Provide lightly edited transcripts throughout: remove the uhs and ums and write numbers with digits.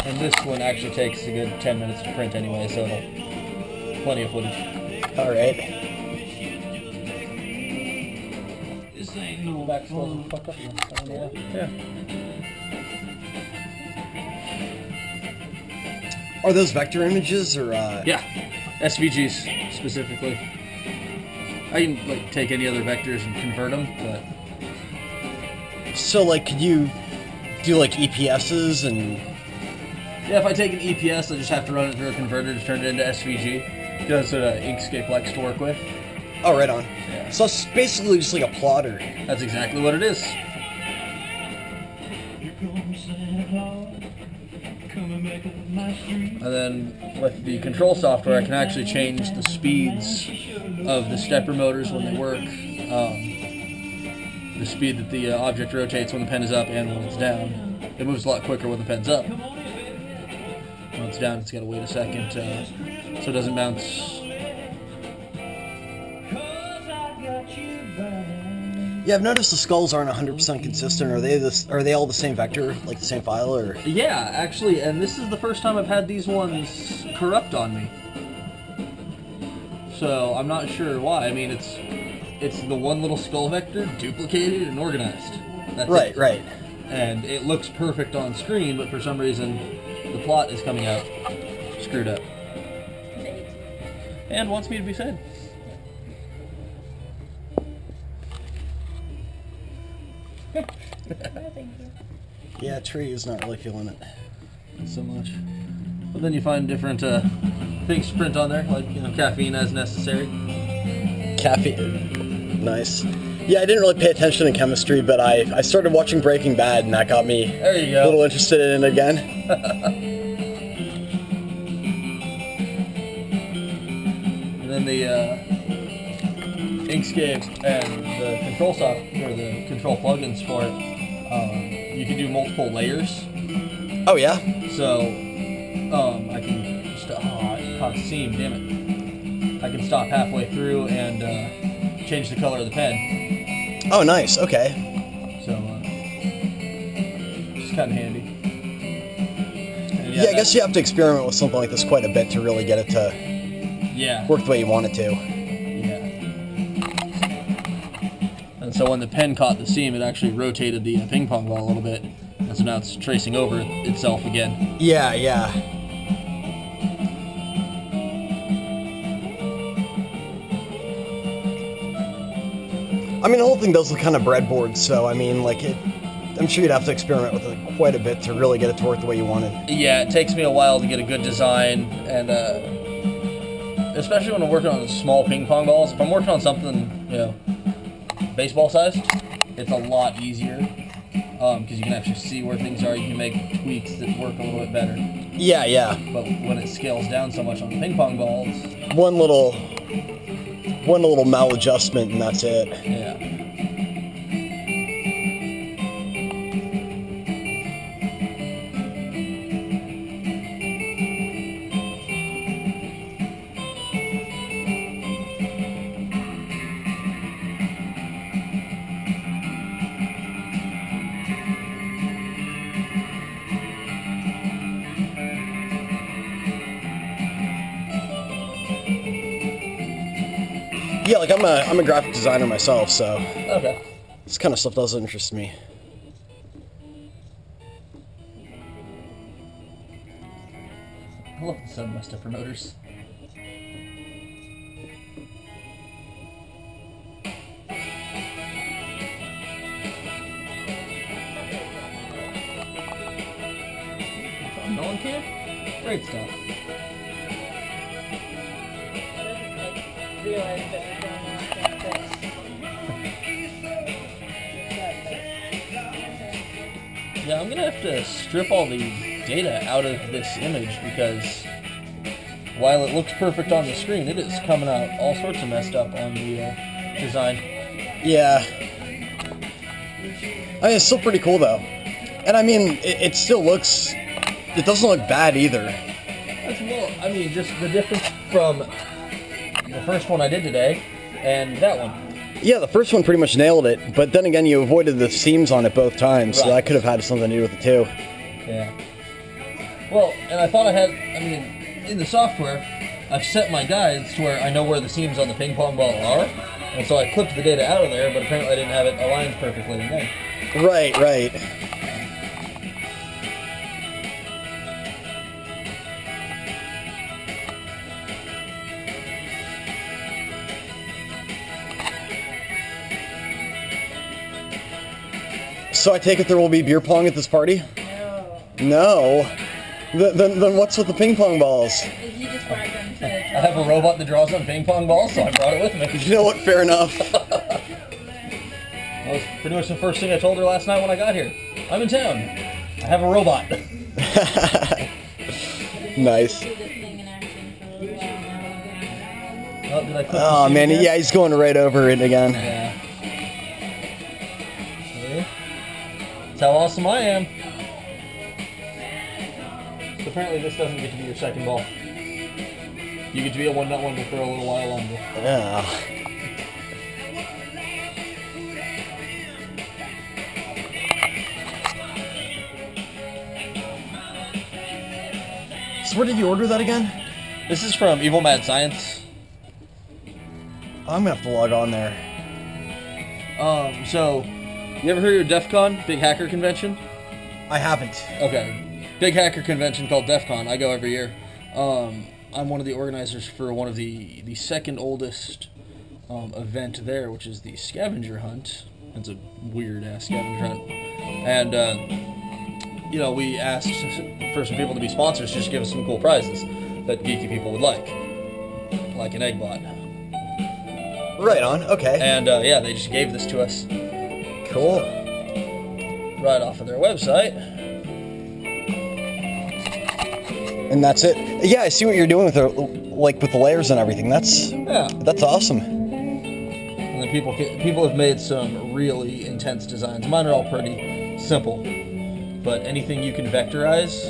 And this one actually takes a good 10 minutes to print anyway, so plenty of footage. All right. This ain't no back supposed to fuck up again. I don't know why. Yeah. Are those vector images or? Yeah, SVGs specifically. I can like take any other vectors and convert them, but. So like, could you do like EPSs and? Yeah, if I take an EPS, I just have to run it through a converter to turn it into SVG. That's what Inkscape likes to work with. Oh, right on. Yeah. So it's basically just like a plotter. That's exactly what it is. And then with the control software, I can actually change the speeds of the stepper motors when they work. The speed that the object rotates when the pen is up and when it's down. It moves a lot quicker when the pen's up. When it's down, it's got to wait a second so it doesn't bounce. Yeah, I've noticed the skulls aren't 100% consistent. Are they all the same vector, like the same file, or? Yeah, actually, and this is the first time I've had these ones corrupt on me. So I'm not sure why. I mean, it's the one little skull vector duplicated and organized. That's right, it. right. And it looks perfect on screen, but for some reason the plot is coming out screwed up. And wants me to be fed. Yeah, Tree is not really feeling it. Not so much. But then you find different things to print on there, like caffeine as necessary. Caffeine. Nice. Yeah, I didn't really pay attention in chemistry, but I started watching Breaking Bad, and that got me there you go. A little interested in it again. And then the Inkscape and the control software, or the control plugins for it, you can do multiple layers. Oh yeah? So I can I caught a seam, damn it. I can stop halfway through and change the color of the pen. Oh, nice. Okay. So it's kind of handy. And yeah, I guess you have to experiment with something like this quite a bit to really get it to work the way you want it to. Yeah. And so when the pen caught the seam, it actually rotated the ping pong ball a little bit. And so now it's tracing over itself again. Yeah, yeah. I mean, the whole thing does look kind of breadboard, so I mean, like, I'm sure you'd have to experiment with it quite a bit to really get it to work the way you wanted. Yeah, it takes me a while to get a good design, and especially when I'm working on small ping pong balls. If I'm working on something, baseball sized, it's a lot easier because you can actually see where things are. You can make tweaks that work a little bit better. Yeah, yeah. But when it scales down so much on the ping pong balls, one little maladjustment and that's it. Yeah. Yeah, like I'm a graphic designer myself, so okay. This kind of stuff does interest me. I love the sound of my stepper motors. No one can? Great stuff. Realize that we're going on like this. Yeah, I'm gonna have to strip all the data out of this image because while it looks perfect on the screen, it is coming out all sorts of messed up on the design. Yeah. I mean, it's still pretty cool though. And I mean, it still looks, it doesn't look bad either. That's well, I mean, just the difference from the first one I did today and that one. Yeah, the first one pretty much nailed it, but then again, you avoided the seams on it both times, so Right. that could have had something to do with it too. Yeah. Well, and I thought I had, I mean, in the software, I've set my guides to where I know where the seams on the ping pong ball are, and so I clipped the data out of there, but apparently I didn't have it aligned perfectly in there. Right, right. So I take it there will be beer pong at this party? No. No. Then what's with the ping pong balls? He just brought them to I have a robot that draws on ping pong balls, so I brought it with me. You know what? Fair enough. That was pretty much the first thing I told her last night when I got here. I'm in town. I have a robot. Nice. do this thing in action for a little while now. Oh, did I click Oh the man, seam yeah, he's going right over it again. Yeah. See? That's how awesome I am. So apparently this doesn't get to be your second ball. You get to be a one-nut wonder for a little while longer. Yeah. So where did you order that again? This is from Evil Mad Science. I'm gonna have to log on there. So, you ever heard of DEF CON, big hacker convention? I haven't. Okay. Big hacker convention called DEF CON. I go every year. I'm one of the organizers for one of the second oldest event there, which is the scavenger hunt. It's a weird ass scavenger hunt. And, we asked for some people to be sponsors, just give us some cool prizes that geeky people would like an egg bot. Right on. Okay. And, they just gave this to us Cool. right off of their website. And that's it. Yeah, I see what you're doing with with the layers and everything. That's awesome. And then people have made some really intense designs. Mine are all pretty simple, but anything you can vectorize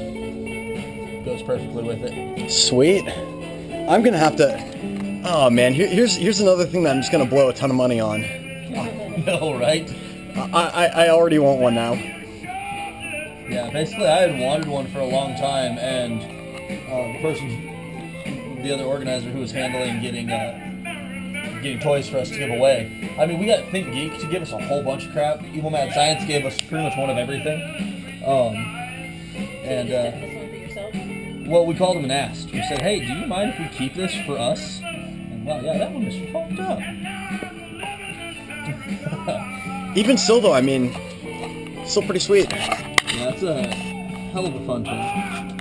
goes perfectly with it. Sweet. I'm gonna have to. Oh man, here's another thing that I'm just gonna blow a ton of money on. No, right? I already want one now. Yeah, basically I had wanted one for a long time, and the other organizer who was handling getting toys for us to give away. I mean, we got Think Geek to give us a whole bunch of crap. Evil Mad Science gave us pretty much one of everything. Well, we called him and asked. We said, hey, do you mind if we keep this for us? And wow, yeah, that one is fucked up. Even still though, I mean, still pretty sweet. Yeah, that's a hell of a fun toy.